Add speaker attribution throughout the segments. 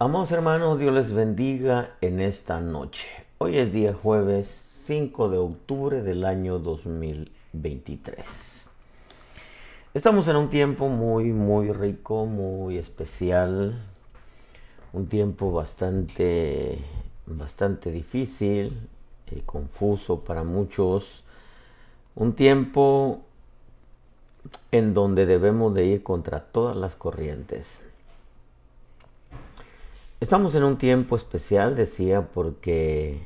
Speaker 1: Amados hermanos, Dios les bendiga en esta noche. Hoy es día jueves 5 de octubre del año 2023. Estamos en un tiempo muy rico, muy especial. Un tiempo bastante difícil, confuso para muchos. Un tiempo en donde debemos de ir contra todas las corrientes. Estamos en un tiempo especial, decía, porque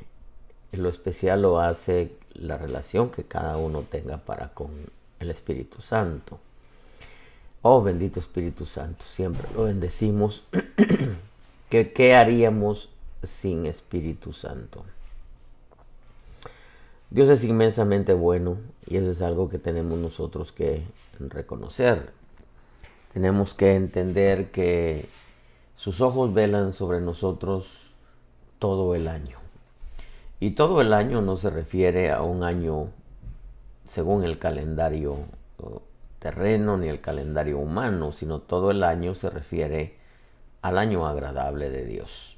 Speaker 1: lo especial lo hace la relación que cada uno tenga para con el Espíritu Santo. Oh, bendito Espíritu Santo, siempre lo bendecimos. ¿Qué haríamos sin Espíritu Santo? Dios es inmensamente bueno y eso es algo que tenemos nosotros que reconocer. Tenemos que entender que sus ojos velan sobre nosotros todo el año. Y todo el año no se refiere a un año según el calendario terreno ni el calendario humano, sino todo el año se refiere al año agradable de Dios.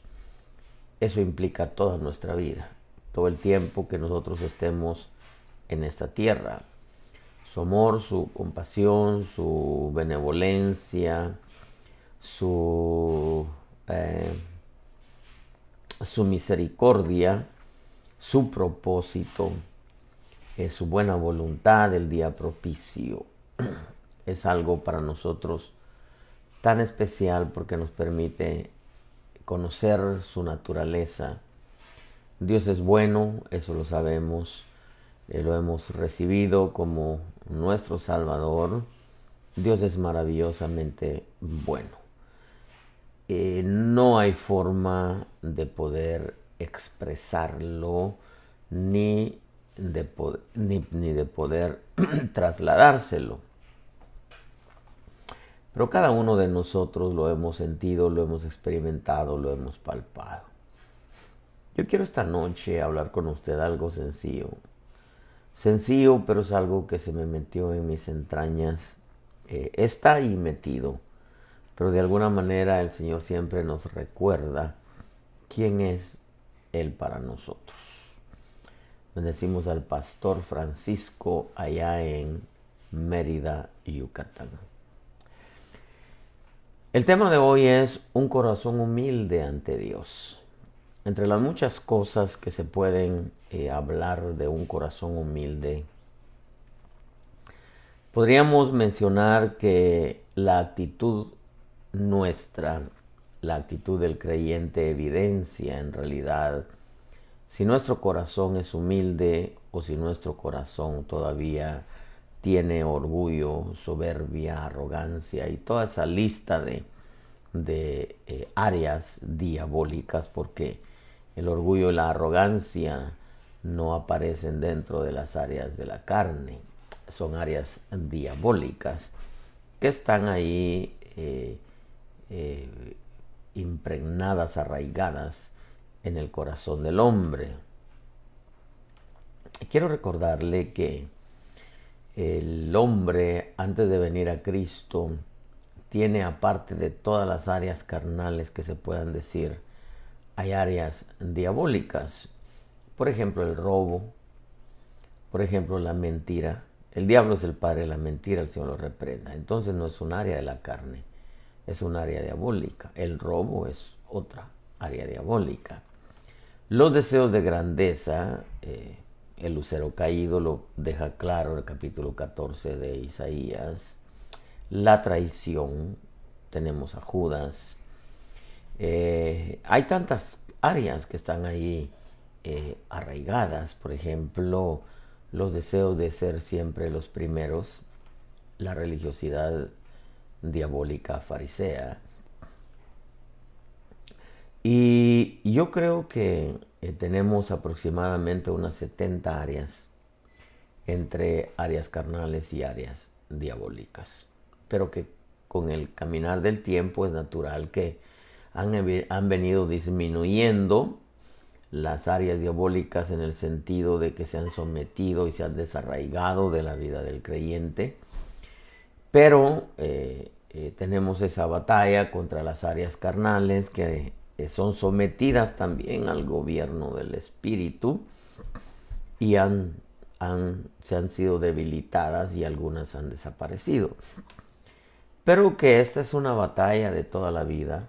Speaker 1: Eso implica toda nuestra vida, todo el tiempo que nosotros estemos en esta tierra. Su amor, su compasión, su benevolencia, su misericordia, su propósito, su buena voluntad, el día propicio. Es algo para nosotros tan especial porque nos permite conocer su naturaleza. Dios es bueno, eso lo sabemos, lo hemos recibido como nuestro Salvador. Dios es maravillosamente bueno. No hay forma de poder expresarlo ni de poder trasladárselo. Pero cada uno de nosotros lo hemos sentido, lo hemos experimentado, lo hemos palpado. Yo quiero esta noche hablar con usted algo sencillo. Sencillo, pero es algo que se me metió en mis entrañas. Está ahí metido. Pero de alguna manera el Señor siempre nos recuerda quién es Él para nosotros. Bendecimos al pastor Francisco allá en Mérida, Yucatán. El tema de hoy es un corazón humilde ante Dios. Entre las muchas cosas que se pueden hablar de un corazón humilde, podríamos mencionar que la actitud nuestra, la actitud del creyente evidencia en realidad si nuestro corazón es humilde o si nuestro corazón todavía tiene orgullo, soberbia, arrogancia y toda esa lista de áreas diabólicas, porque el orgullo y la arrogancia no aparecen dentro de las áreas de la carne, son áreas diabólicas que están ahí impregnadas, arraigadas en el corazón del hombre. Quiero recordarle que el hombre, antes de venir a Cristo, tiene, aparte de todas las áreas carnales que se puedan decir, hay áreas diabólicas. Por ejemplo, el robo, por ejemplo, la mentira. El diablo es el padre de la mentira, el Señor lo reprenda. Entonces no es un área de la carne, es un área diabólica. El robo es otra área diabólica. Los deseos de grandeza, el lucero caído lo deja claro en el capítulo 14 de Isaías. La traición, tenemos a Judas. Hay tantas áreas que están ahí arraigadas. Por ejemplo, los deseos de ser siempre los primeros, la religiosidad diabólica farisea. Y yo creo que tenemos aproximadamente unas 70 áreas entre áreas carnales y áreas diabólicas. Pero que con el caminar del tiempo es natural que han venido disminuyendo las áreas diabólicas en el sentido de que se han sometido y se han desarraigado de la vida del creyente. Pero tenemos esa batalla contra las áreas carnales que son sometidas también al gobierno del Espíritu y se han sido debilitadas y algunas han desaparecido. Pero que esta es una batalla de toda la vida,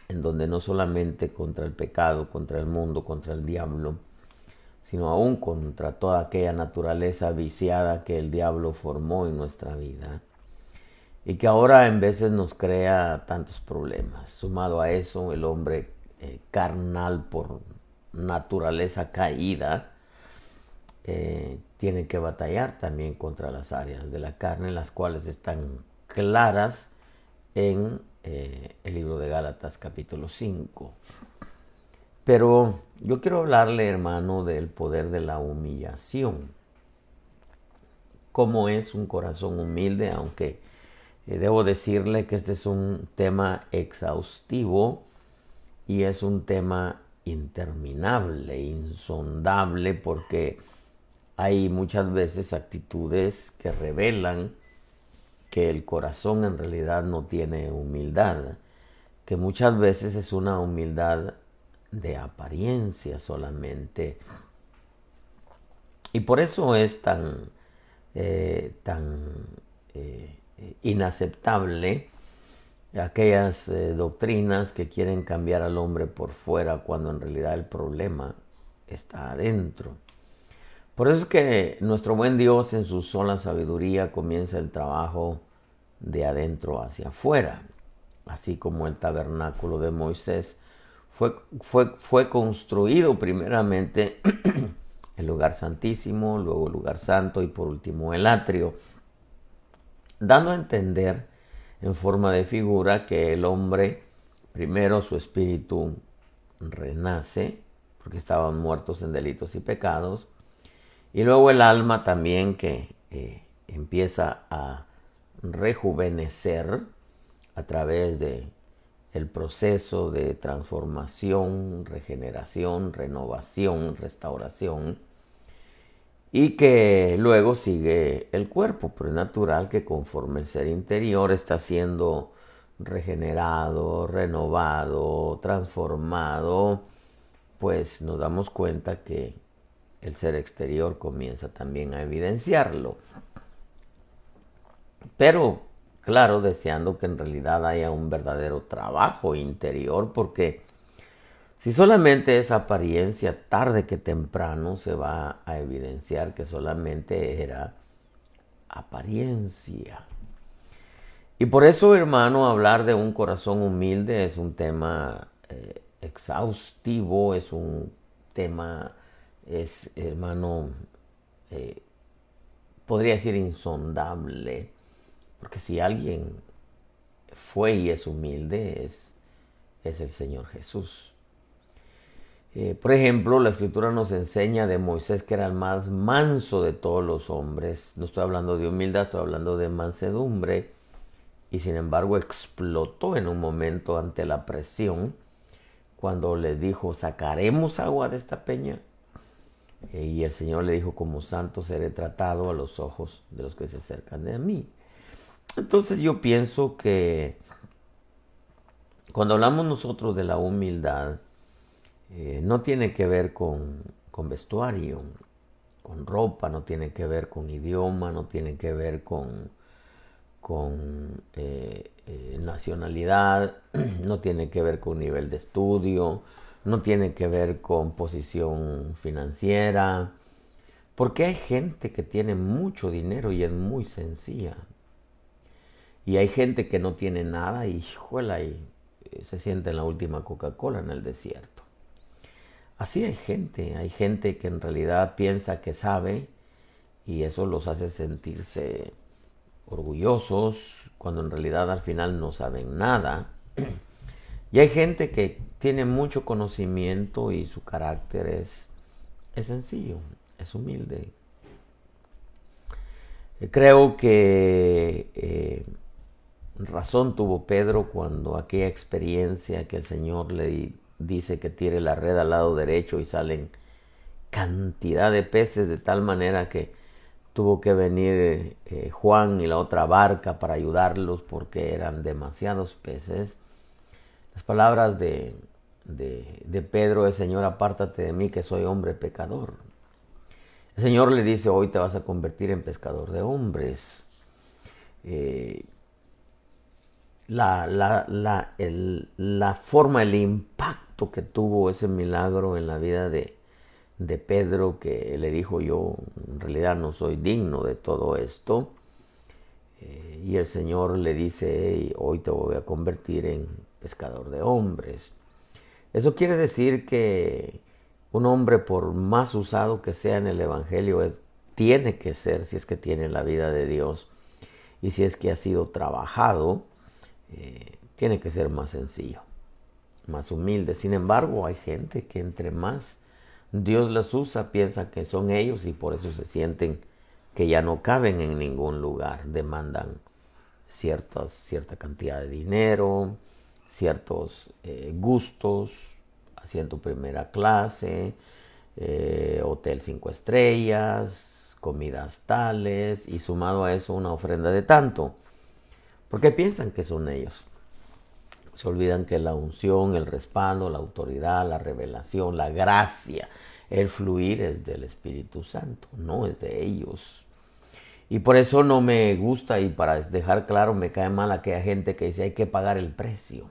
Speaker 1: en donde no solamente contra el pecado, contra el mundo, contra el diablo, sino aún contra toda aquella naturaleza viciada que el diablo formó en nuestra vida y que ahora en veces nos crea tantos problemas. Sumado a eso, el hombre carnal por naturaleza caída tiene que batallar también contra las áreas de la carne, las cuales están claras en el libro de Gálatas capítulo 5. Pero yo quiero hablarle, hermano, del poder de la humillación. ¿Cómo es un corazón humilde? Aunque debo decirle que este es un tema exhaustivo y es un tema interminable, insondable, porque hay muchas veces actitudes que revelan que el corazón en realidad no tiene humildad, que muchas veces es una humildad de apariencia solamente. Y por eso es tan inaceptable aquellas doctrinas que quieren cambiar al hombre por fuera cuando en realidad el problema está adentro. Por eso es que nuestro buen Dios en su sola sabiduría comienza el trabajo de adentro hacia afuera, así como el tabernáculo de Moisés fue construido primeramente el lugar santísimo, luego el lugar santo y por último el atrio, dando a entender en forma de figura que el hombre, primero su espíritu renace, porque estaban muertos en delitos y pecados, y luego el alma también que empieza a rejuvenecer a través de el proceso de transformación, regeneración, renovación, restauración, y que luego sigue el cuerpo, pero es natural que conforme el ser interior está siendo regenerado, renovado, transformado, pues nos damos cuenta que el ser exterior comienza también a evidenciarlo. Pero, claro, deseando que en realidad haya un verdadero trabajo interior, porque si solamente es apariencia, tarde que temprano se va a evidenciar que solamente era apariencia. Y por eso, hermano, hablar de un corazón humilde es un tema exhaustivo, es un tema, hermano, podría decir insondable, porque si alguien fue y es humilde, es el Señor Jesús. Por ejemplo, la Escritura nos enseña de Moisés que era el más manso de todos los hombres. No estoy hablando de humildad, estoy hablando de mansedumbre. Y sin embargo explotó en un momento ante la presión cuando le dijo, ¿sacaremos agua de esta peña? Y el Señor le dijo, como santo seré tratado a los ojos de los que se acercan de mí. Entonces yo pienso que cuando hablamos nosotros de la humildad, no tiene que ver con vestuario, con ropa, no tiene que ver con idioma, no tiene que ver con nacionalidad, no tiene que ver con nivel de estudio, no tiene que ver con posición financiera, porque hay gente que tiene mucho dinero y es muy sencilla. Y hay gente que no tiene nada y, híjola, y se siente en la última Coca-Cola en el desierto. Así hay gente que en realidad piensa que sabe y eso los hace sentirse orgullosos cuando en realidad al final no saben nada. Y hay gente que tiene mucho conocimiento y su carácter es sencillo, es humilde. Creo que razón tuvo Pedro cuando aquella experiencia que el Señor le dice que tire la red al lado derecho y salen cantidad de peces de tal manera que tuvo que venir Juan y la otra barca para ayudarlos porque eran demasiados peces. Las palabras de Pedro es: Señor, apártate de mí que soy hombre pecador. El Señor le dice: hoy te vas a convertir en pescador de hombres. La forma, el impacto que tuvo ese milagro en la vida de Pedro, que le dijo: yo en realidad no soy digno de todo esto. Y el Señor le dice: hey, hoy te voy a convertir en pescador de hombres. Eso quiere decir que un hombre, por más usado que sea en el Evangelio, tiene que ser, si es que tiene la vida de Dios y si es que ha sido trabajado, tiene que ser más sencillo, más humilde. Sin embargo, hay gente que entre más Dios las usa, piensa que son ellos y por eso se sienten que ya no caben en ningún lugar. Demandan cierta cantidad de dinero, ciertos gustos, asiento primera clase, hotel 5 estrellas, comidas tales, y sumado a eso una ofrenda de tanto. Porque piensan que son ellos. Se olvidan que la unción, el respaldo, la autoridad, la revelación, la gracia, el fluir es del Espíritu Santo, no es de ellos. Y por eso no me gusta, y para dejar claro, me cae mal aquella gente que dice: hay que pagar el precio.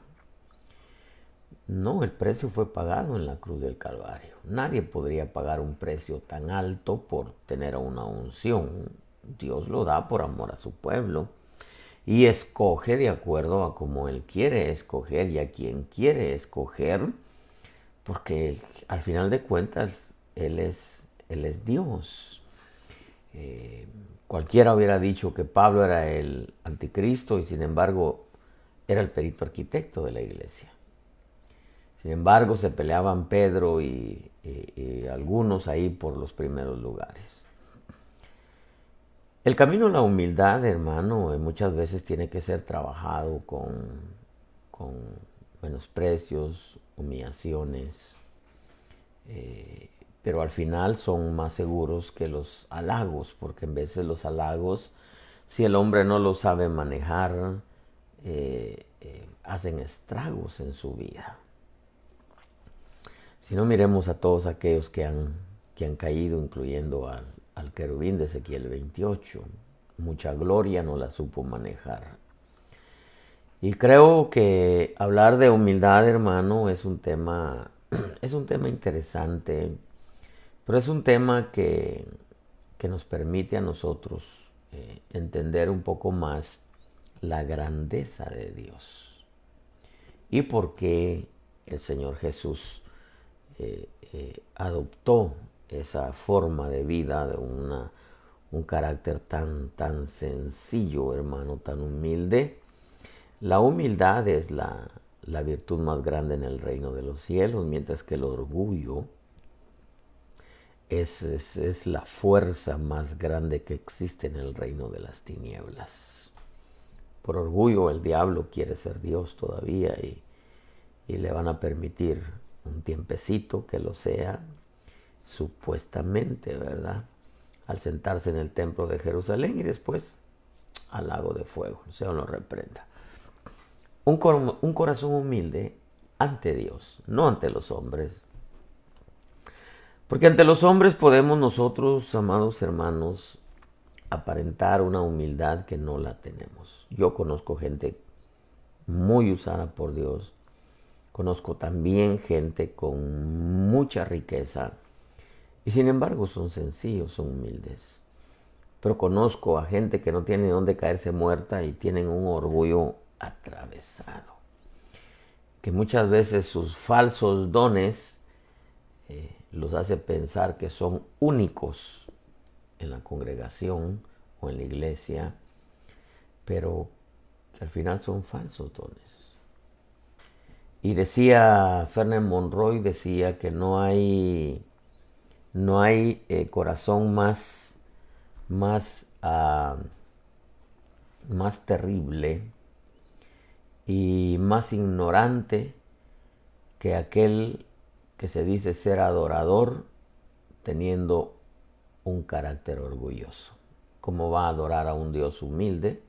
Speaker 1: No, el precio fue pagado en la cruz del Calvario. Nadie podría pagar un precio tan alto por tener una unción. Dios lo da por amor a su pueblo y escoge de acuerdo a como Él quiere escoger y a quien quiere escoger, porque al final de cuentas Él es Dios. Cualquiera hubiera dicho que Pablo era el anticristo y sin embargo era el perito arquitecto de la iglesia. Sin embargo, se peleaban Pedro y algunos ahí por los primeros lugares. El camino a la humildad, hermano, muchas veces tiene que ser trabajado con menosprecios, humillaciones, pero al final son más seguros que los halagos, porque en veces los halagos, si el hombre no lo sabe manejar, hacen estragos en su vida. Si no, miremos a todos aquellos que han caído, incluyendo al querubín de Ezequiel 28. Mucha gloria no la supo manejar. Y creo que hablar de humildad, hermano, es un tema interesante, pero es un tema que nos permite a nosotros entender un poco más la grandeza de Dios y por qué el Señor Jesús adoptó esa forma de vida, de un carácter tan sencillo, hermano, tan humilde. La humildad es la virtud más grande en el reino de los cielos, mientras que el orgullo es la fuerza más grande que existe en el reino de las tinieblas. Por orgullo el diablo quiere ser Dios todavía y le van a permitir un tiempecito que lo sea, supuestamente, ¿verdad? Al sentarse en el templo de Jerusalén y después al lago de fuego. El Señor lo reprenda. Un corazón humilde ante Dios, no ante los hombres. Porque ante los hombres podemos nosotros, amados hermanos, aparentar una humildad que no la tenemos. Yo conozco gente muy usada por Dios. Conozco también gente con mucha riqueza y sin embargo son sencillos, son humildes. Pero conozco a gente que no tiene dónde caerse muerta y tienen un orgullo atravesado. Que muchas veces sus falsos dones los hace pensar que son únicos en la congregación o en la iglesia, pero que al final son falsos dones. Y decía Fernand Monroy, decía que no hay corazón más terrible y más ignorante que aquel que se dice ser adorador teniendo un carácter orgulloso. ¿Cómo va a adorar a un Dios humilde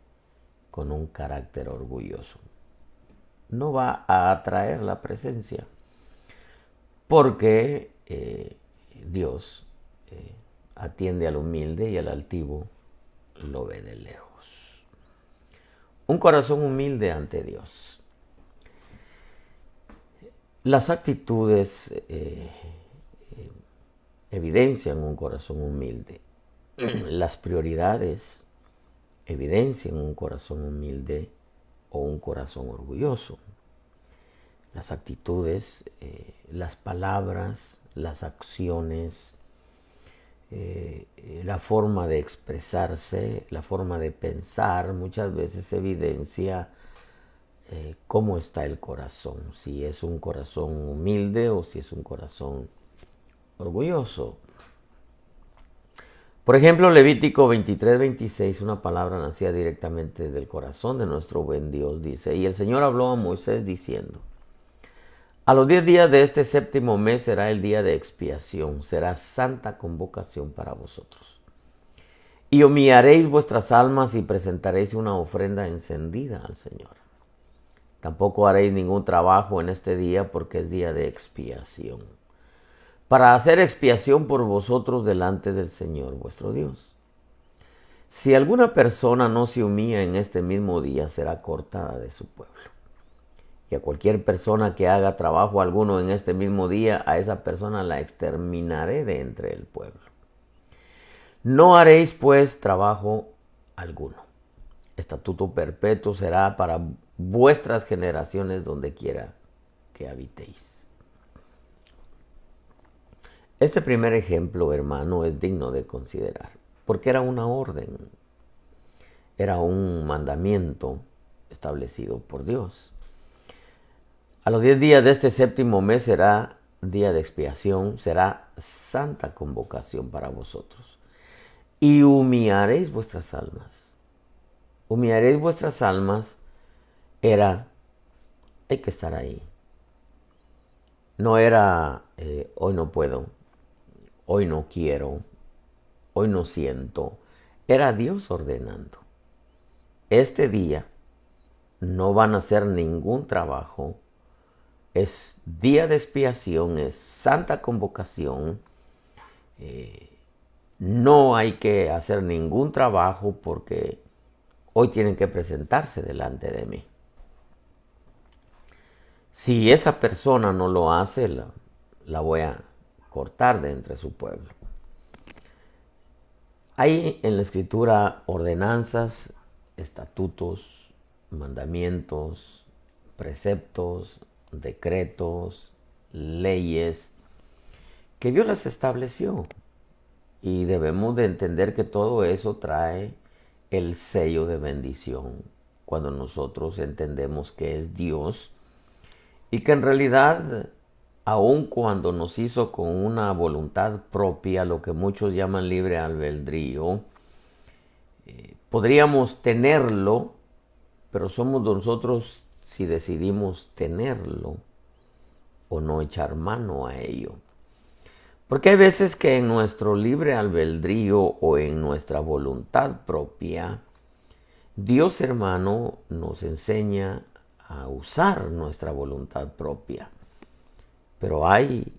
Speaker 1: con un carácter orgulloso? no va a atraer la presencia, porque Dios atiende al humilde y al altivo lo ve de lejos. Un corazón humilde ante Dios. Las actitudes evidencian un corazón humilde. Las prioridades evidencian un corazón humilde o un corazón orgulloso. Las actitudes, las palabras, las acciones, la forma de expresarse, la forma de pensar, muchas veces evidencia cómo está el corazón, si es un corazón humilde o si es un corazón orgulloso. Por ejemplo, Levítico 23:26, una palabra nacida directamente del corazón de nuestro buen Dios, dice: y el Señor habló a Moisés diciendo: a los 10 días de este séptimo mes será el día de expiación, será santa convocación para vosotros. Y humillaréis vuestras almas y presentaréis una ofrenda encendida al Señor. Tampoco haréis ningún trabajo en este día, porque es día de expiación, para hacer expiación por vosotros delante del Señor vuestro Dios. Si alguna persona no se humilla en este mismo día, será cortada de su pueblo. Y a cualquier persona que haga trabajo alguno en este mismo día, a esa persona la exterminaré de entre el pueblo. No haréis pues trabajo alguno. Estatuto perpetuo será para vuestras generaciones donde quiera que habitéis. Este primer ejemplo, hermano, es digno de considerar, porque era una orden, era un mandamiento establecido por Dios. A los 10 días de este séptimo mes será día de expiación, será santa convocación para vosotros. Y humillaréis vuestras almas. Humillaréis vuestras almas era, hay que estar ahí. No era, hoy no puedo, hoy no quiero, hoy no siento. Era Dios ordenando. Este día no van a hacer ningún trabajo. Es día de expiación, es santa convocación. No hay que hacer ningún trabajo porque hoy tienen que presentarse delante de mí. Si esa persona no lo hace, la voy a cortar de entre su pueblo. Hay en la Escritura ordenanzas, estatutos, mandamientos, preceptos, decretos, leyes, que Dios las estableció. Y debemos de entender que todo eso trae el sello de bendición cuando nosotros entendemos que es Dios y que en realidad, aun cuando nos hizo con una voluntad propia, lo que muchos llaman libre albedrío, podríamos tenerlo, pero somos nosotros si decidimos tenerlo o no echar mano a ello. Porque hay veces que en nuestro libre albedrío o en nuestra voluntad propia, Dios, hermano, nos enseña a usar nuestra voluntad propia. Pero hay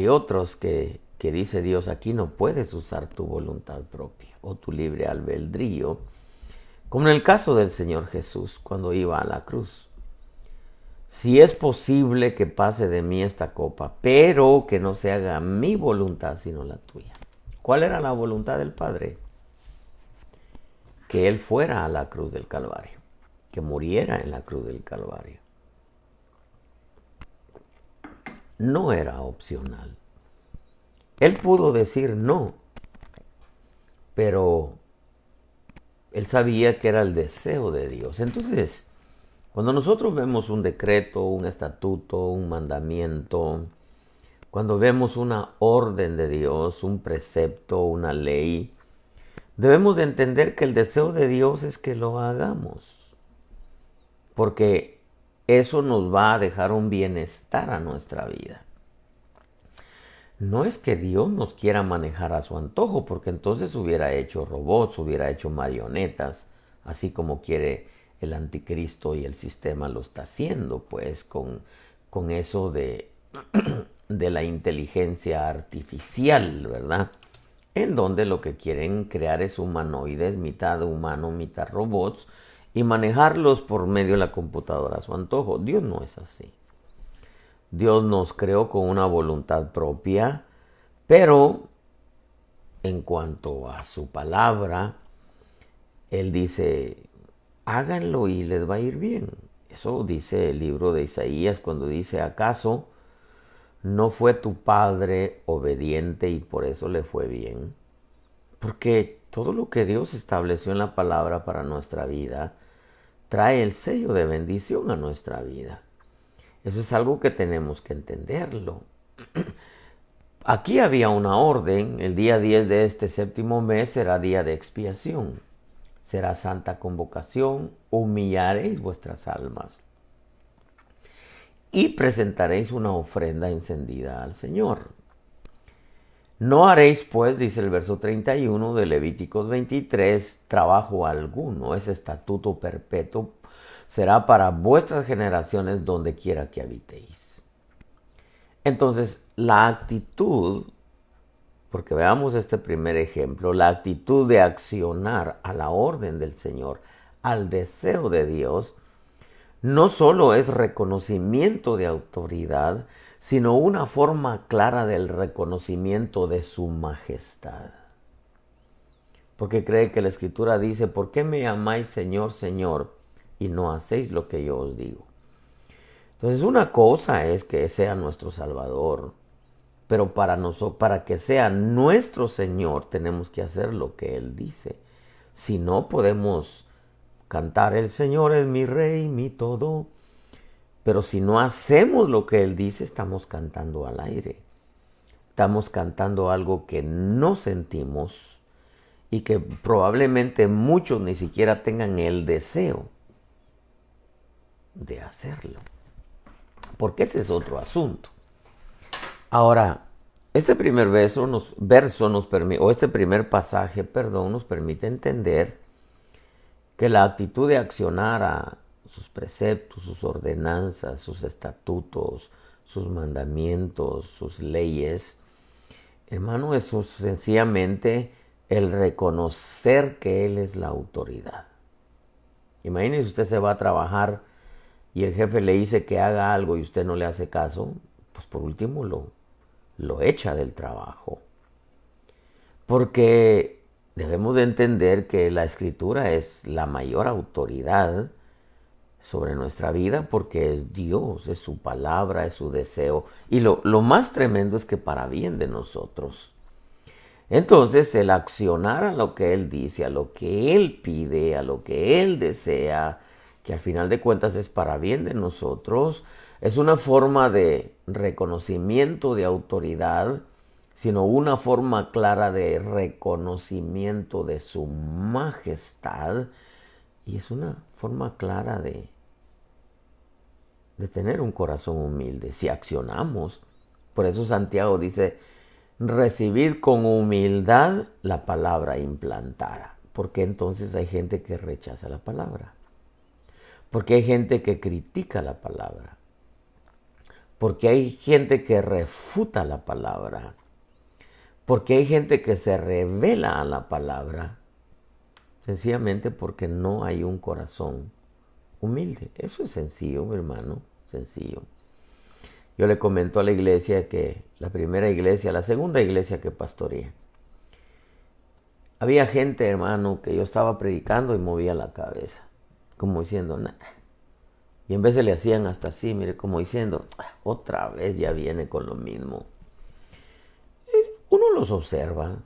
Speaker 1: otros que dice Dios, aquí no puedes usar tu voluntad propia o tu libre albedrío, como en el caso del Señor Jesús cuando iba a la cruz. Si es posible que pase de mí esta copa, pero que no se haga mi voluntad sino la tuya. ¿Cuál era la voluntad del Padre? Que Él fuera a la cruz del Calvario, que muriera en la cruz del Calvario. No era opcional. Él pudo decir no, pero Él sabía que era el deseo de Dios. Entonces, cuando nosotros vemos un decreto, un estatuto, un mandamiento, cuando vemos una orden de Dios, un precepto, una ley, debemos de entender que el deseo de Dios es que lo hagamos, porque eso nos va a dejar un bienestar a nuestra vida. No es que Dios nos quiera manejar a su antojo, porque entonces hubiera hecho robots, hubiera hecho marionetas, así como quiere el anticristo y el sistema lo está haciendo, pues, con eso de la inteligencia artificial, ¿verdad? En donde lo que quieren crear es humanoides, mitad humano, mitad robots, y manejarlos por medio de la computadora a su antojo. Dios no es así. Dios nos creó con una voluntad propia, pero en cuanto a su palabra, Él dice, háganlo y les va a ir bien. Eso dice el libro de Isaías cuando dice, ¿acaso no fue tu padre obediente y por eso le fue bien? Porque todo lo que Dios estableció en la palabra para nuestra vida trae el sello de bendición a nuestra vida. Eso es algo que tenemos que entenderlo. Aquí había una orden, el día 10 de este séptimo mes será día de expiación. Será santa convocación, humillaréis vuestras almas y presentaréis una ofrenda encendida al Señor. No haréis pues, dice el verso 31 de Levíticos 23, trabajo alguno, ese estatuto perpetuo será para vuestras generaciones donde quiera que habitéis. Entonces, la actitud, porque veamos este primer ejemplo, la actitud de accionar a la orden del Señor, al deseo de Dios, no solo es reconocimiento de autoridad, sino una forma clara del reconocimiento de su majestad. Porque cree que la Escritura dice, ¿por qué me llamáis Señor, Señor, y no hacéis lo que yo os digo? Entonces una cosa es que sea nuestro Salvador, pero para que sea nuestro Señor tenemos que hacer lo que Él dice. Si no, podemos cantar el Señor es mi Rey, mi todo. Pero si no hacemos lo que Él dice, estamos cantando al aire. Estamos cantando algo que no sentimos y que probablemente muchos ni siquiera tengan el deseo de hacerlo. Porque ese es otro asunto. Ahora, este primer este primer pasaje, nos permite entender que la actitud de accionar a sus preceptos, sus ordenanzas, sus estatutos, sus mandamientos, sus leyes, hermano, eso es sencillamente el reconocer que Él es la autoridad. Imagínese, usted se va a trabajar y el jefe le dice que haga algo y usted no le hace caso, pues por último lo echa del trabajo. Porque debemos de entender que la Escritura es la mayor autoridad sobre nuestra vida porque es Dios, es su palabra, es su deseo. Y lo más tremendo es que para bien de nosotros. Entonces el accionar a lo que Él dice, a lo que Él pide, a lo que Él desea, que al final de cuentas es para bien de nosotros, es una forma de reconocimiento de autoridad, sino una forma clara de reconocimiento de su majestad, y es una forma clara de tener un corazón humilde, si accionamos. Por eso Santiago dice, recibid con humildad la palabra implantada. Porque entonces hay gente que rechaza la palabra. Porque hay gente que critica la palabra. Porque hay gente que refuta la palabra. Porque hay gente que se revela a la palabra. Sencillamente porque no hay un corazón humilde. Eso es sencillo, mi hermano, sencillo. Yo le comento a la iglesia que la segunda iglesia que pastoreé, había gente, hermano, que yo estaba predicando y movía la cabeza, como diciendo, nada. Y en vez le hacían hasta así, mire, como diciendo, otra vez ya viene con lo mismo. Uno los observa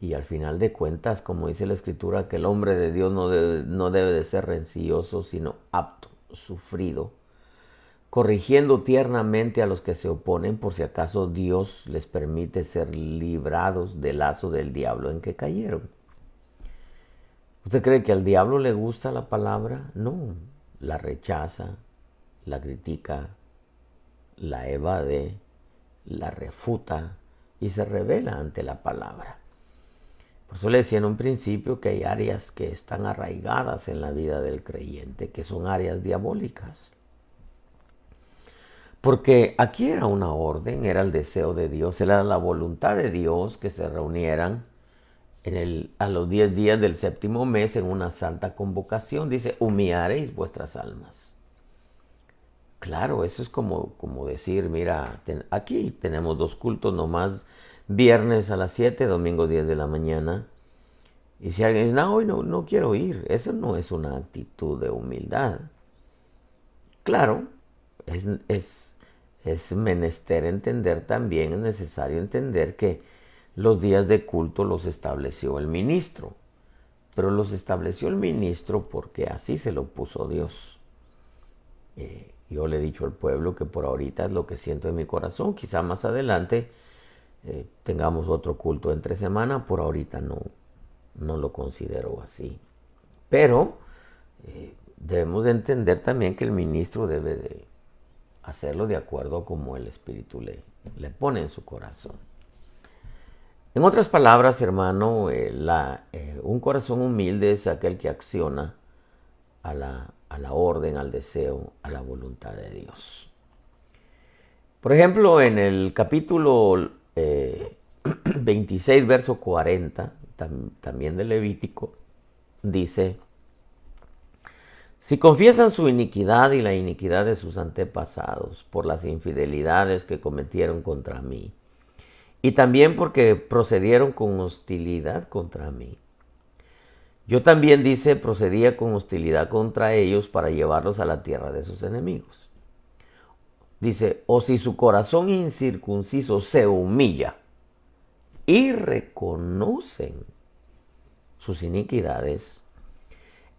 Speaker 1: y al final de cuentas, como dice la Escritura, que el hombre de Dios no debe de ser rencilloso, sino apto, sufrido, corrigiendo tiernamente a los que se oponen, por si acaso Dios les permite ser librados del lazo del diablo en que cayeron. ¿Usted cree que al diablo le gusta la palabra? No, la rechaza, la critica, la evade, la refuta y se revela ante la palabra. Por eso le decía en un principio que hay áreas que están arraigadas en la vida del creyente, que son áreas diabólicas. Porque aquí era una orden, era el deseo de Dios, era la voluntad de Dios que se reunieran a los 10 días del séptimo mes en una santa convocación. Dice, humillaréis vuestras almas. Claro, eso es como decir, mira, aquí tenemos 2 cultos nomás, viernes a las 7, domingo 10 de la mañana. Y si alguien dice, no, hoy no quiero ir, eso no es una actitud de humildad. Claro, es menester entender también, es necesario entender que los días de culto los estableció el ministro, pero los estableció el ministro porque así se lo puso Dios. Yo le he dicho al pueblo que por ahorita es lo que siento en mi corazón, quizá más adelante tengamos otro culto entre semana, por ahorita no lo considero así. Pero debemos de entender también que el ministro debe de hacerlo de acuerdo a como el Espíritu le pone en su corazón. En otras palabras, hermano, un corazón humilde es aquel que acciona a la orden, al deseo, a la voluntad de Dios. Por ejemplo, en el capítulo 26, verso 40, también de Levítico, dice: si confiesan su iniquidad y la iniquidad de sus antepasados por las infidelidades que cometieron contra mí, y también porque procedieron con hostilidad contra mí. Yo también, dice, procedía con hostilidad contra ellos para llevarlos a la tierra de sus enemigos. Dice, o si su corazón incircunciso se humilla y reconocen sus iniquidades,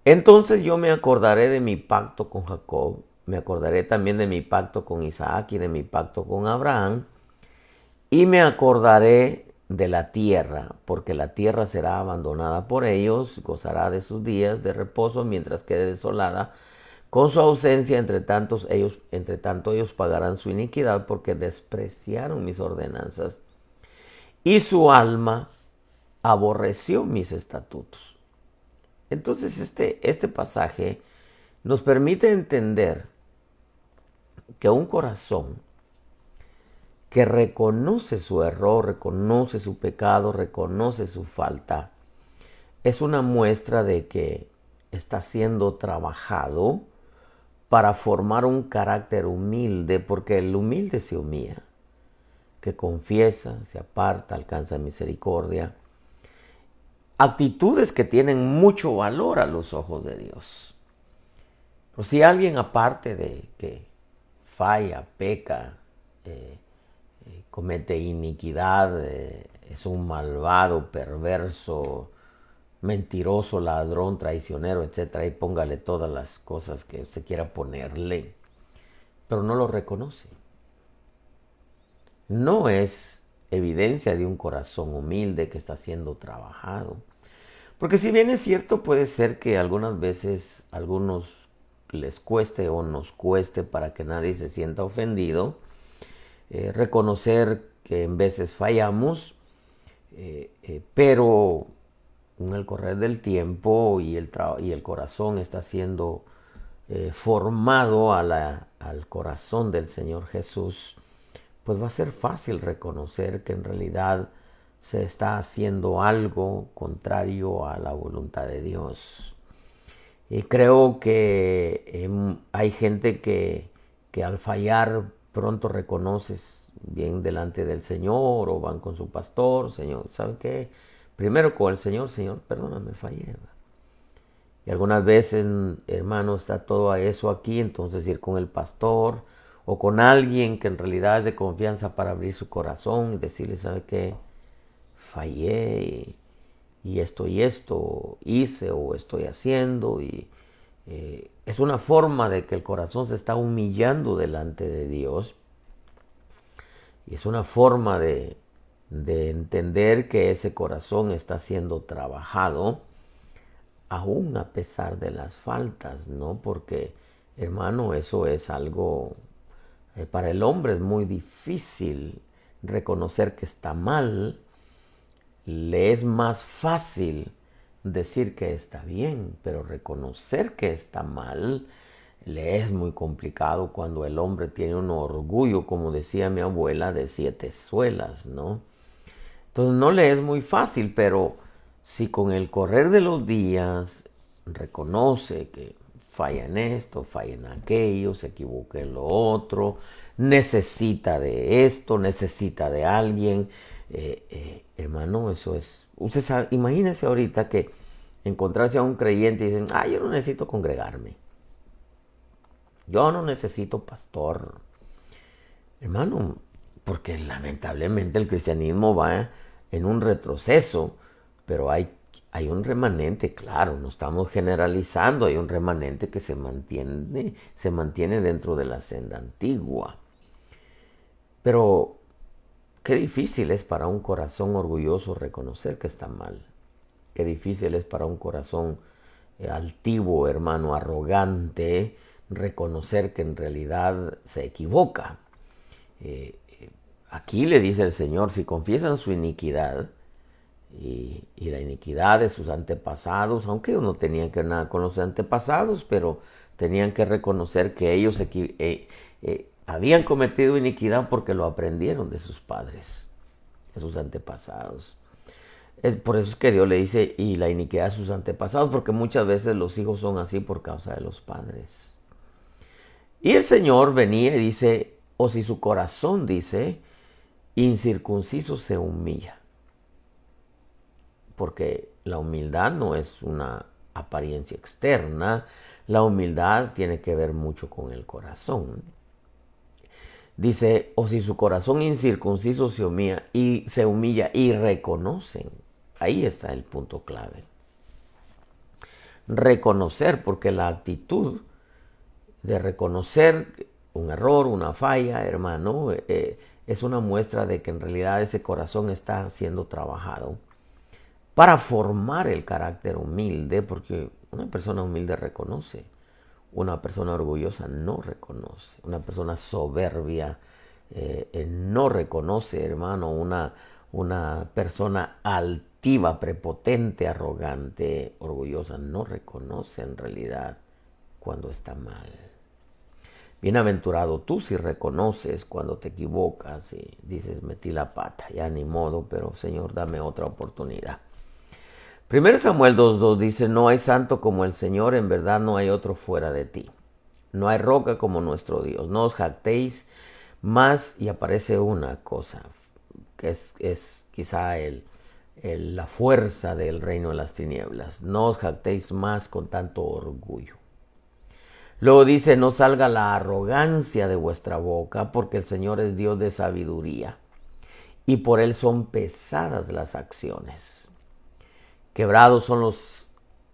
Speaker 1: entonces yo me acordaré de mi pacto con Jacob, me acordaré también de mi pacto con Isaac y de mi pacto con Abraham, y me acordaré de la tierra, porque la tierra será abandonada por ellos, gozará de sus días de reposo mientras quede desolada. Con su ausencia, entre tanto ellos pagarán su iniquidad, porque despreciaron mis ordenanzas, y su alma aborreció mis estatutos. Entonces este pasaje nos permite entender que un corazón que reconoce su error, reconoce su pecado, reconoce su falta, es una muestra de que está siendo trabajado para formar un carácter humilde, porque el humilde se humilla, que confiesa, se aparta, alcanza misericordia. Actitudes que tienen mucho valor a los ojos de Dios. Pero si alguien, aparte de que falla, peca, comete iniquidad, es un malvado, perverso, mentiroso, ladrón, traicionero, etc., y póngale todas las cosas que usted quiera ponerle, pero no lo reconoce, no es evidencia de un corazón humilde que está siendo trabajado. Porque si bien es cierto, puede ser que algunas veces a algunos les cueste o nos cueste, para que nadie se sienta ofendido, reconocer que en veces fallamos, pero con el correr del tiempo y el corazón está siendo formado al corazón del Señor Jesús, pues va a ser fácil reconocer que en realidad se está haciendo algo contrario a la voluntad de Dios. Y creo que hay gente que al fallar pronto reconoces bien delante del Señor, o van con su pastor: Señor, ¿sabe qué? Primero con el Señor: Señor, perdóname, fallé. Y algunas veces, hermano, está todo eso aquí, entonces ir con el pastor o con alguien que en realidad es de confianza para abrir su corazón y decirle: ¿sabe qué? Fallé y esto hice o estoy haciendo, y es una forma de que el corazón se está humillando delante de Dios, y es una forma de entender que ese corazón está siendo trabajado aún a pesar de las faltas, ¿no? Porque, hermano, eso es algo, para el hombre es muy difícil reconocer que está mal, Le es más fácil decir que está bien, pero reconocer que está mal le es muy complicado cuando el hombre tiene un orgullo, como decía mi abuela, de 7 suelas, ¿no? Entonces no le es muy fácil, pero si con el correr de los días reconoce que falla en esto, falla en aquello, se equivoca en lo otro, necesita de esto, necesita de alguien, hermano, eso es... Usted sabe, imagínese ahorita que encontrarse a un creyente y dicen, yo no necesito congregarme, yo no necesito pastor. Hermano, porque lamentablemente el cristianismo va en un retroceso, pero hay un remanente, claro, no estamos generalizando, hay un remanente que se mantiene dentro de la senda antigua. Pero qué difícil es para un corazón orgulloso reconocer que está mal. Qué difícil es para un corazón altivo, hermano, arrogante, reconocer que en realidad se equivoca. Aquí le dice el Señor, si confiesan su iniquidad y la iniquidad de sus antepasados, aunque ellos no tenían que ver nada con los antepasados, pero tenían que reconocer que ellos habían cometido iniquidad porque lo aprendieron de sus padres, de sus antepasados. Por eso es que Dios le dice, y la iniquidad de sus antepasados, porque muchas veces los hijos son así por causa de los padres. Y el Señor venía y dice, o si su corazón dice, incircunciso se humilla. Porque la humildad no es una apariencia externa, la humildad tiene que ver mucho con el corazón. Dice, o si su corazón incircunciso se humilla y reconocen. Ahí está el punto clave. Reconocer, porque la actitud de reconocer un error, una falla, hermano, es una muestra de que en realidad ese corazón está siendo trabajado para formar el carácter humilde, porque una persona humilde reconoce, una persona orgullosa no reconoce, una persona soberbia no reconoce, hermano, una persona altiva, prepotente, arrogante, orgullosa, no reconoce en realidad cuando está mal. Bienaventurado tú si reconoces cuando te equivocas y dices, metí la pata, ya ni modo, pero Señor, dame otra oportunidad. 1 Samuel 2:2 dice, no hay santo como el Señor, en verdad no hay otro fuera de ti. No hay roca como nuestro Dios. No os jactéis más, y aparece una cosa, que es quizá la fuerza del reino de las tinieblas. No os jactéis más con tanto orgullo. Luego dice, no salga la arrogancia de vuestra boca, porque el Señor es Dios de sabiduría, y por Él son pesadas las acciones. Quebrados son los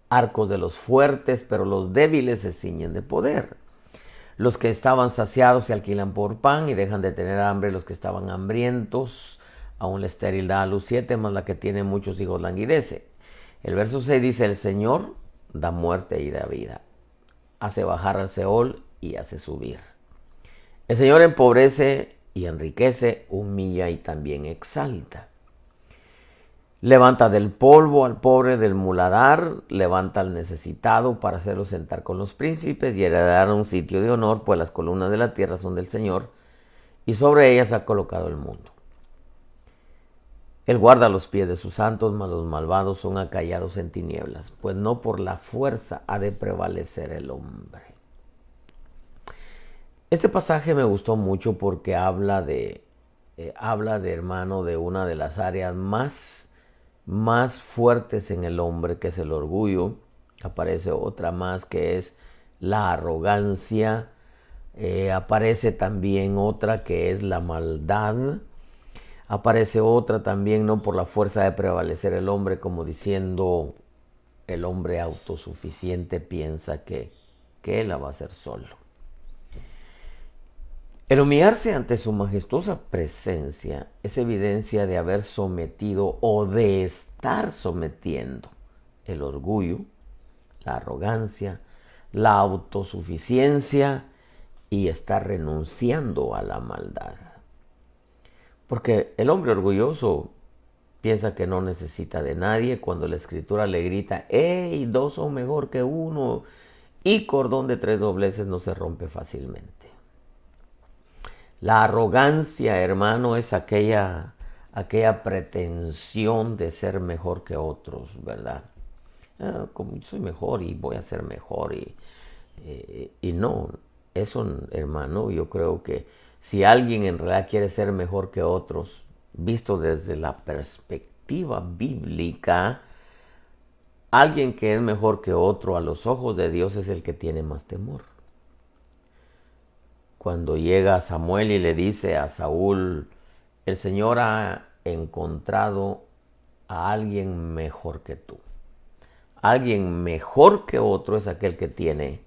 Speaker 1: arcos de los fuertes, pero los débiles se ciñen de poder. Los que estaban saciados se alquilan por pan y dejan de tener hambre los que estaban hambrientos. Aún la estéril da a luz 7, más la que tiene muchos hijos languidece. El verso 6 dice, el Señor da muerte y da vida. Hace bajar al Seol y hace subir. El Señor empobrece y enriquece, humilla y también exalta. Levanta del polvo al pobre del muladar, levanta al necesitado para hacerlo sentar con los príncipes y heredar un sitio de honor, pues las columnas de la tierra son del Señor y sobre ellas ha colocado el mundo. Él guarda los pies de sus santos, mas los malvados son acallados en tinieblas, pues no por la fuerza ha de prevalecer el hombre. Este pasaje me gustó mucho porque habla de hermano, de una de las áreas más fuertes en el hombre, que es el orgullo. Aparece otra más, que es la arrogancia. Aparece también otra, que es la maldad. Aparece otra también, no por la fuerza de prevalecer el hombre, como diciendo el hombre autosuficiente piensa que él la va a hacer solo. El humillarse ante su majestuosa presencia es evidencia de haber sometido o de estar sometiendo el orgullo, la arrogancia, la autosuficiencia y estar renunciando a la maldad. Porque el hombre orgulloso Piensa que no necesita de nadie cuando la Escritura le grita, ¡hey! Dos son mejor que uno. Y cordón de tres dobleces no se rompe fácilmente. La arrogancia, hermano, es aquella pretensión de ser mejor que otros, ¿verdad? Como yo soy mejor y voy a ser mejor. Y no, eso, hermano, yo creo que si alguien en realidad quiere ser mejor que otros, visto desde la perspectiva bíblica, alguien que es mejor que otro a los ojos de Dios es el que tiene más temor. Cuando llega Samuel y le dice a Saúl, el Señor ha encontrado a alguien mejor que tú. Alguien mejor que otro es aquel que tiene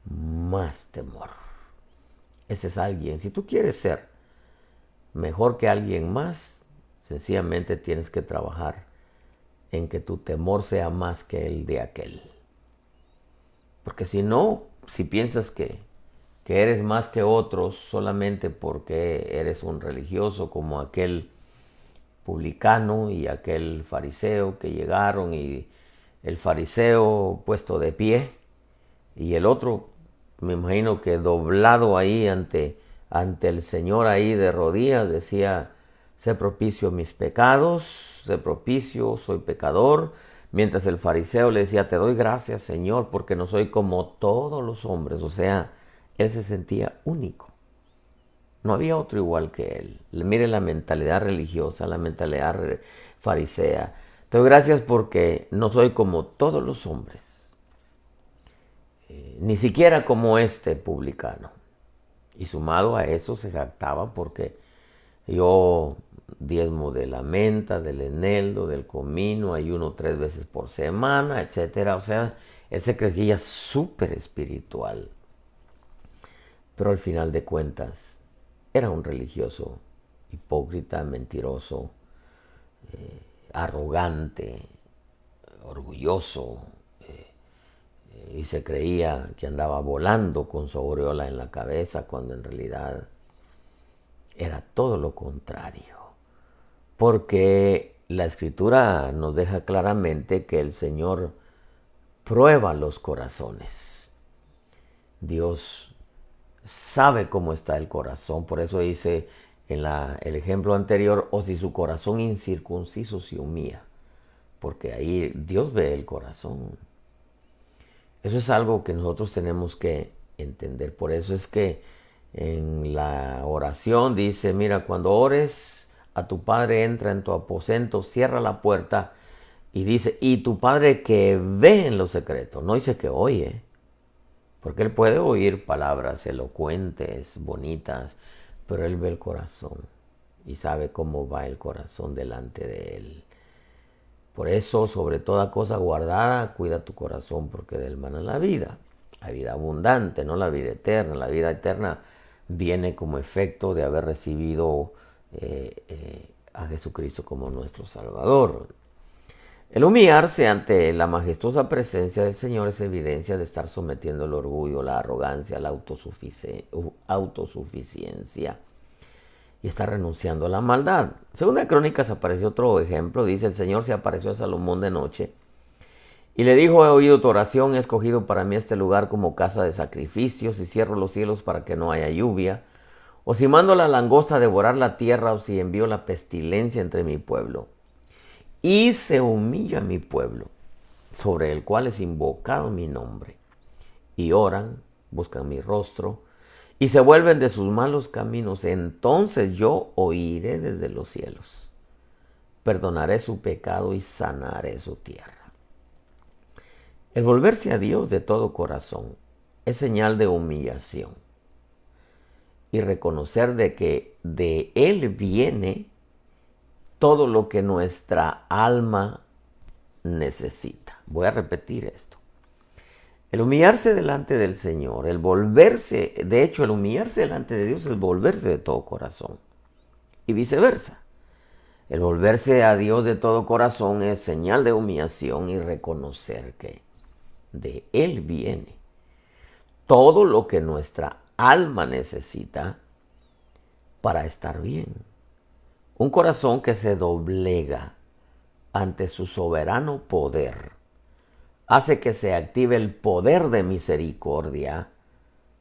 Speaker 1: más temor. Ese es alguien. Si tú quieres ser mejor que alguien más, sencillamente tienes que trabajar en que tu temor sea más que el de aquel. Porque si no, si piensas que eres más que otros solamente porque eres un religioso como aquel publicano y aquel fariseo que llegaron, y el fariseo puesto de pie y el otro, me imagino que doblado ahí ante el Señor ahí de rodillas, decía, sé propicio a mis pecados, sé propicio, soy pecador. Mientras el fariseo le decía, te doy gracias, Señor, porque no soy como todos los hombres. O sea, él se sentía único. No había otro igual que él. Mire la mentalidad religiosa, la mentalidad farisea. Te doy gracias porque no soy como todos los hombres. Ni siquiera como este publicano. Y sumado a eso se jactaba porque yo diezmo de la menta, del eneldo, del comino, ayuno 3 veces por semana, etcétera. O sea, él se creía súper espiritual. Pero al final de cuentas, era un religioso hipócrita, mentiroso, arrogante, orgulloso, y se creía que andaba volando con su aureola en la cabeza, cuando en realidad era todo lo contrario. Porque la Escritura nos deja claramente que el Señor prueba los corazones. Dios sabe cómo está el corazón, por eso dice en el ejemplo anterior, o si su corazón incircunciso se humilla, porque ahí Dios ve el corazón. Eso es algo que nosotros tenemos que entender. Por eso es que en la oración dice, mira, cuando ores a tu Padre, entra en tu aposento, cierra la puerta y dice, y tu Padre que ve en lo secreto, no dice que oye, porque Él puede oír palabras elocuentes, bonitas, pero Él ve el corazón y sabe cómo va el corazón delante de Él. Por eso, sobre toda cosa guardada, cuida tu corazón, porque de él mana la vida abundante, no la vida eterna. La vida eterna viene como efecto de haber recibido a Jesucristo como nuestro Salvador. El humillarse ante la majestuosa presencia del Señor es evidencia de estar sometiendo el orgullo, la arrogancia, la autosuficiencia, y está renunciando a la maldad. Según de Crónicas apareció otro ejemplo. Dice, el Señor se apareció a Salomón de noche y le dijo, he oído tu oración, he escogido para mí este lugar como casa de sacrificios, y cierro los cielos para que no haya lluvia, o si mando la langosta a devorar la tierra, o si envío la pestilencia entre mi pueblo. Y se humilla mi pueblo, sobre el cual es invocado mi nombre, y oran, buscan mi rostro, y se vuelven de sus malos caminos, entonces yo oiré desde los cielos, perdonaré su pecado y sanaré su tierra. El volverse a Dios de todo corazón es señal de humillación y reconocer de que de Él viene todo lo que nuestra alma necesita. Voy a repetir esto. El humillarse delante del Señor, el volverse, de hecho, el humillarse delante de Dios es volverse de todo corazón. Y viceversa. El volverse a Dios de todo corazón es señal de humillación y reconocer que de Él viene todo lo que nuestra alma necesita para estar bien. Un corazón que se doblega ante su soberano poder hace que se active el poder de misericordia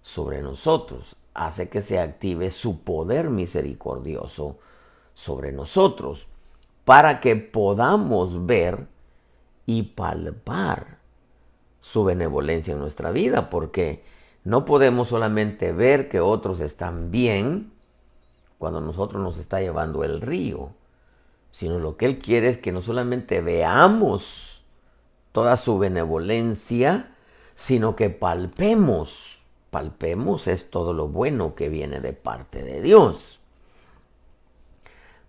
Speaker 1: sobre nosotros, hace que se active su poder misericordioso sobre nosotros, para que podamos ver y palpar su benevolencia en nuestra vida, porque no podemos solamente ver que otros están bien cuando nosotros nos está llevando el río, sino lo que Él quiere es que no solamente veamos toda su benevolencia, sino que palpemos. Palpemos es todo lo bueno que viene de parte de Dios.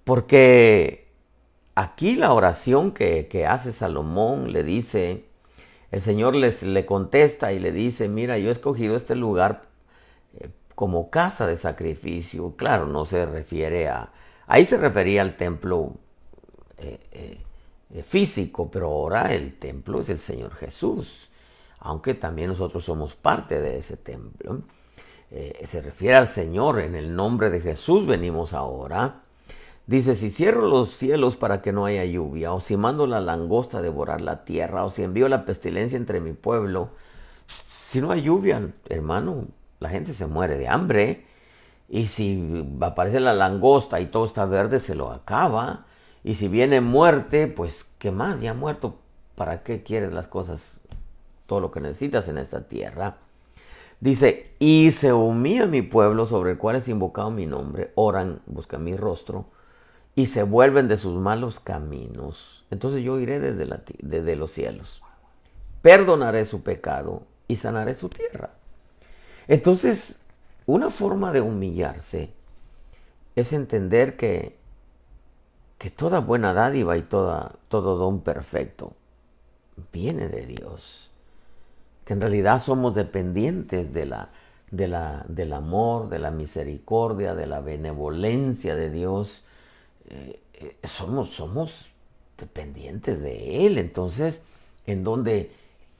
Speaker 1: Porque aquí la oración que hace Salomón le dice, el Señor le contesta y le dice, mira, yo he escogido este lugar como casa de sacrificio. Claro, no se refiere ahí se refería al templo físico, pero ahora el templo es el Señor Jesús, aunque también nosotros somos parte de ese templo. Se refiere al Señor, en el nombre de Jesús venimos ahora. Dice, si cierro los cielos para que no haya lluvia, o si mando la langosta a devorar la tierra, o si envío la pestilencia entre mi pueblo, si no hay lluvia, hermano, la gente se muere de hambre. Y si aparece la langosta y todo está verde, se lo acaba. Y si viene muerte, pues ¿qué más? Ya muerto, ¿para qué quieres las cosas, todo lo que necesitas en esta tierra? Dice, y se humilla mi pueblo sobre el cual es invocado mi nombre, oran, buscan mi rostro, y se vuelven de sus malos caminos. Entonces yo iré desde los cielos, perdonaré su pecado y sanaré su tierra. Entonces, una forma de humillarse es entender que toda buena dádiva y todo don perfecto viene de Dios. Que en realidad somos dependientes del amor, de la misericordia, de la benevolencia de Dios. Somos dependientes de Él. Entonces, ¿en dónde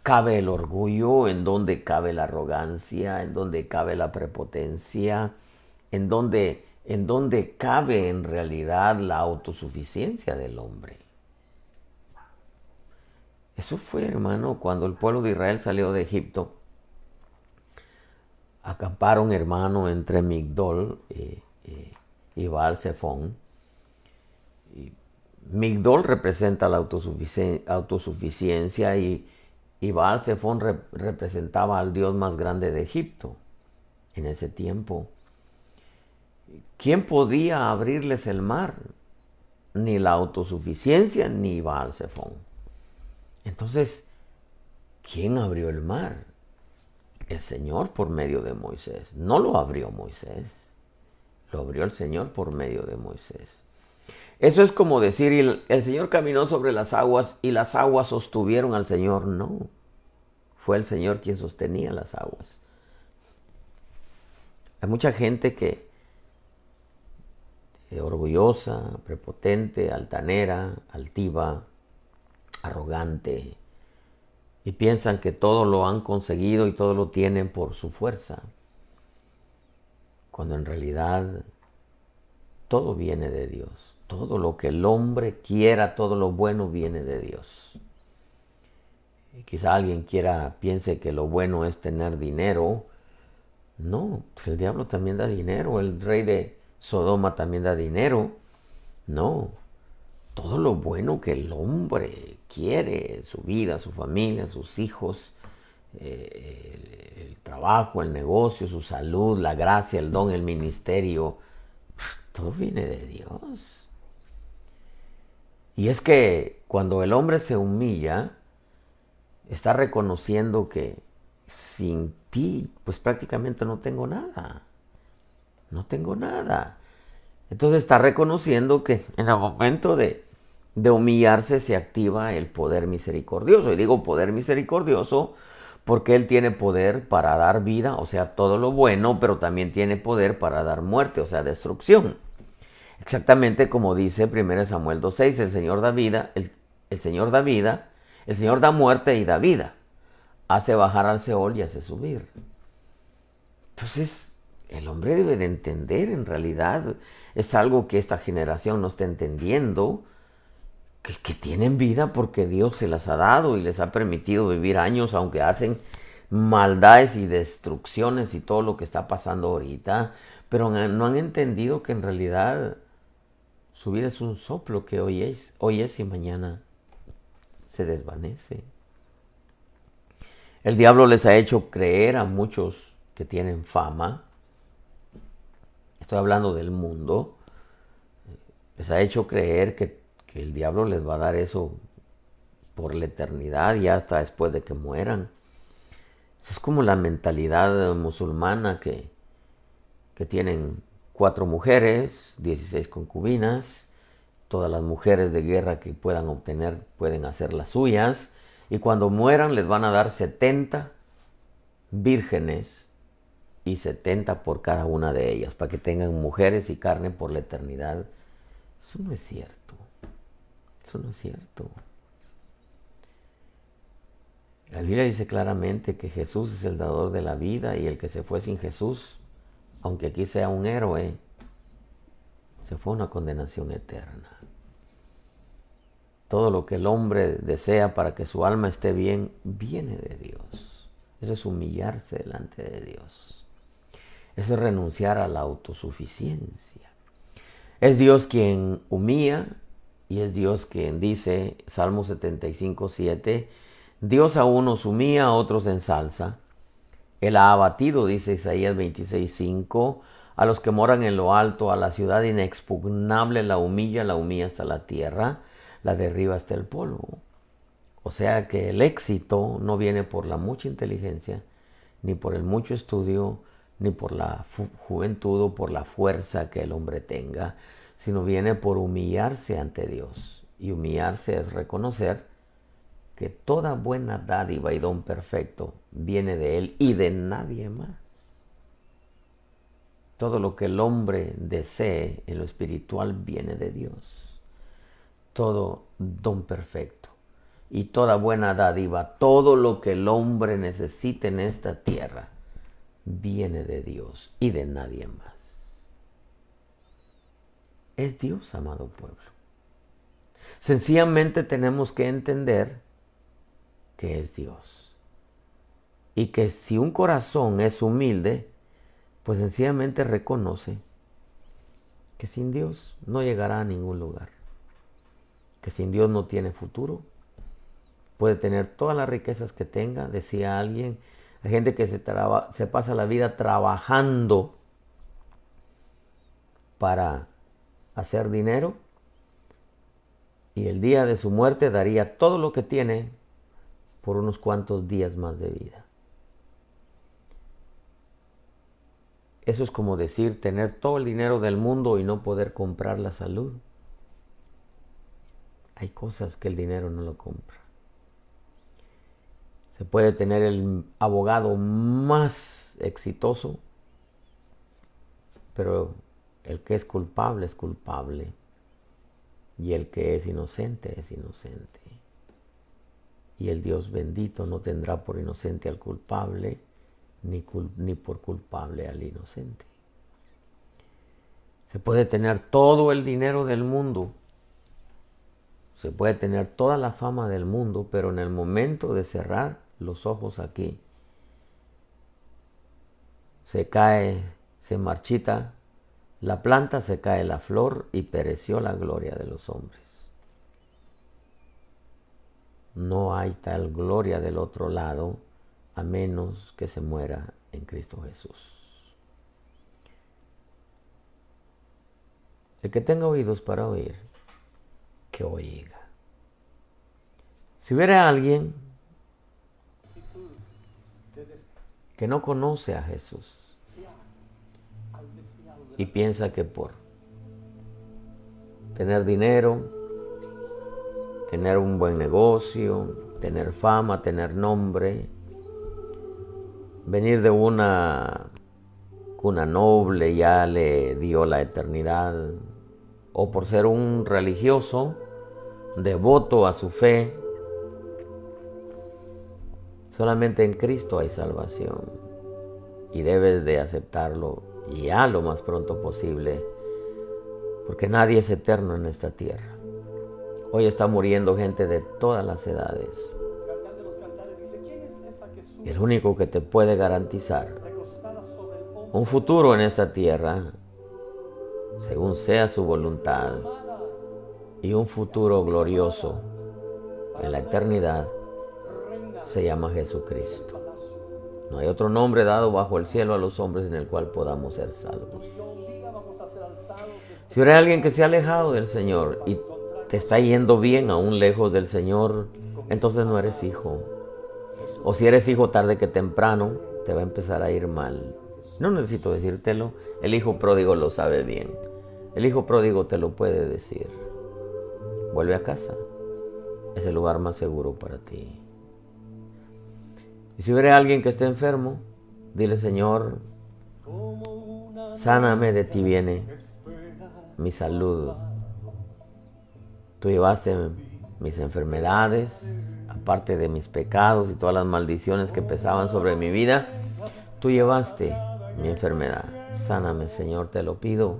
Speaker 1: cabe el orgullo? ¿En dónde cabe la arrogancia? ¿En dónde cabe la prepotencia? ¿En dónde cabe en realidad la autosuficiencia del hombre? Eso fue, hermano, cuando el pueblo de Israel salió de Egipto. Acamparon, hermano, entre Migdol y Baal-Zephón. Migdol representa la autosuficiencia y Baal-Zephón representaba al dios más grande de Egipto en ese tiempo. ¿Quién podía abrirles el mar? Ni la autosuficiencia ni Baal-Zephón. Entonces, ¿quién abrió el mar? El Señor por medio de Moisés. No lo abrió Moisés, lo abrió el Señor por medio de Moisés. Eso es como decir, el Señor caminó sobre las aguas y las aguas sostuvieron al Señor. No, fue el Señor quien sostenía las aguas. Hay mucha gente que orgullosa, prepotente, altanera, altiva, arrogante, y piensan que todo lo han conseguido y todo lo tienen por su fuerza, cuando en realidad todo viene de Dios. Todo lo que el hombre quiera, todo lo bueno viene de Dios. Y quizá alguien piense que lo bueno es tener dinero. No, el diablo también da dinero, el rey de Sodoma también da dinero. No, todo lo bueno que el hombre quiere, su vida, su familia, sus hijos, el trabajo, el negocio, su salud, la gracia, el don, el ministerio, todo viene de Dios. Y es que cuando el hombre se humilla, está reconociendo que sin ti, pues prácticamente no tengo nada. No tengo nada. Entonces está reconociendo que en el momento de humillarse se activa el poder misericordioso. Y digo poder misericordioso porque Él tiene poder para dar vida, o sea, todo lo bueno, pero también tiene poder para dar muerte, o sea, destrucción. Exactamente como dice 1 Samuel 2:6, el Señor da vida, el Señor da vida, el Señor da muerte y da vida. Hace bajar al Seol y hace subir. Entonces, el hombre debe de entender, en realidad es algo que esta generación no está entendiendo, que tienen vida porque Dios se las ha dado y les ha permitido vivir años, aunque hacen maldades y destrucciones y todo lo que está pasando ahorita, pero no han entendido que en realidad su vida es un soplo que hoy es y mañana se desvanece. El diablo les ha hecho creer a muchos que tienen fama, estoy hablando del mundo, les ha hecho creer que el diablo les va a dar eso por la eternidad y hasta después de que mueran. Es como la mentalidad musulmana que tienen 4 mujeres, 16 concubinas, todas las mujeres de guerra que puedan obtener pueden hacer las suyas, y cuando mueran les van a dar 70 vírgenes y 70 por cada una de ellas, para que tengan mujeres y carne por la eternidad. Eso no es cierto. Eso no es cierto. La Biblia dice claramente que Jesús es el dador de la vida y el que se fue sin Jesús, aunque aquí sea un héroe, se fue a una condenación eterna. Todo lo que el hombre desea para que su alma esté bien, viene de Dios. Eso es humillarse delante de Dios. Eso es renunciar a la autosuficiencia. Es Dios quien humilla y es Dios quien dice, Salmo 75:7, Dios a unos humilla, a otros ensalza. Él ha abatido, dice Isaías 26:5, a los que moran en lo alto, a la ciudad inexpugnable la humilla hasta la tierra, la derriba hasta el polvo. O sea que el éxito no viene por la mucha inteligencia, ni por el mucho estudio, ni por la juventud o por la fuerza que el hombre tenga, sino viene por humillarse ante Dios. Y humillarse es reconocer que toda buena dádiva y don perfecto viene de Él y de nadie más. Todo lo que el hombre desee en lo espiritual viene de Dios. Todo don perfecto y toda buena dádiva, todo lo que el hombre necesita en esta tierra, viene de Dios y de nadie más. Es Dios, amado pueblo. Sencillamente tenemos que entender que es Dios. Y que si un corazón es humilde, pues sencillamente reconoce que sin Dios no llegará a ningún lugar. Que sin Dios no tiene futuro. Puede tener todas las riquezas que tenga, decía alguien. Hay gente que se pasa la vida trabajando para hacer dinero y el día de su muerte daría todo lo que tiene por unos cuantos días más de vida. Eso es como decir tener todo el dinero del mundo y no poder comprar la salud. Hay cosas que el dinero no lo compra. Se puede tener el abogado más exitoso, pero el que es culpable es culpable. Y el que es inocente es inocente. Y el Dios bendito no tendrá por inocente al culpable, ni por culpable al inocente. Se puede tener todo el dinero del mundo, se puede tener toda la fama del mundo, pero en el momento de cerrar los ojos aquí, se cae, se marchita la planta, se cae la flor y pereció la gloria de los hombres. No hay tal gloria del otro lado a menos que se muera en Cristo Jesús. El que tenga oídos para oír, que oiga. Si hubiera alguien que no conoce a Jesús y piensa que por tener dinero, tener un buen negocio, tener fama, tener nombre, venir de una cuna noble ya le dio la eternidad, o por ser un religioso devoto a su fe, solamente en Cristo hay salvación y debes de aceptarlo ya lo más pronto posible, porque nadie es eterno en esta tierra. Hoy está muriendo gente de todas las edades. Y el único que te puede garantizar un futuro en esta tierra, según sea su voluntad, y un futuro glorioso en la eternidad, se llama Jesucristo. No hay otro nombre dado bajo el cielo a los hombres en el cual podamos ser salvos. Si eres alguien que se ha alejado del Señor y te está yendo bien aún lejos del Señor, entonces no eres hijo. O si eres hijo, tarde que temprano te va a empezar a ir mal. No necesito decírtelo, el hijo pródigo lo sabe bien. El hijo pródigo te lo puede decir. Vuelve a casa, es el lugar más seguro para ti. Y si eres alguien que esté enfermo, dile: Señor, sáname, de ti viene mi salud. Tú llevaste mis enfermedades, aparte de mis pecados y todas las maldiciones que pesaban sobre mi vida. Tú llevaste mi enfermedad. Sáname, Señor, te lo pido.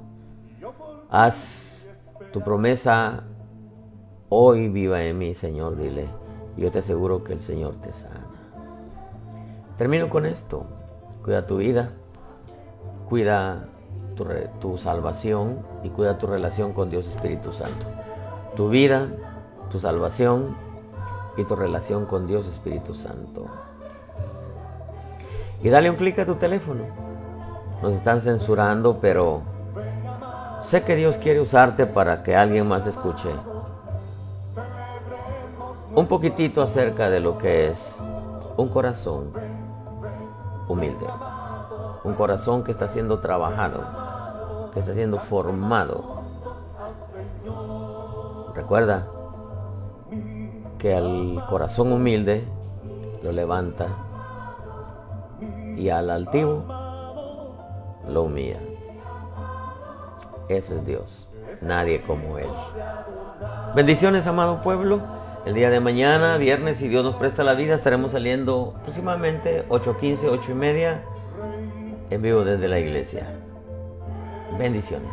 Speaker 1: Haz tu promesa hoy viva en mí, Señor, dile. Yo te aseguro que el Señor te sana. Termino con esto. Cuida tu vida, cuida tu salvación y cuida tu relación con Dios Espíritu Santo. Tu vida, tu salvación y tu relación con Dios Espíritu Santo. Y dale un clic a tu teléfono. Nos están censurando, pero sé que Dios quiere usarte para que alguien más escuche un poquitito acerca de lo que es un corazón humilde. Un corazón que está siendo trabajado, que está siendo formado. Recuerda que al corazón humilde lo levanta y al altivo lo humilla. Ese es Dios, nadie como Él. Bendiciones, amado pueblo. El día de mañana, viernes, si Dios nos presta la vida, estaremos saliendo aproximadamente 8:15, 8:30 en vivo desde la iglesia. Bendiciones.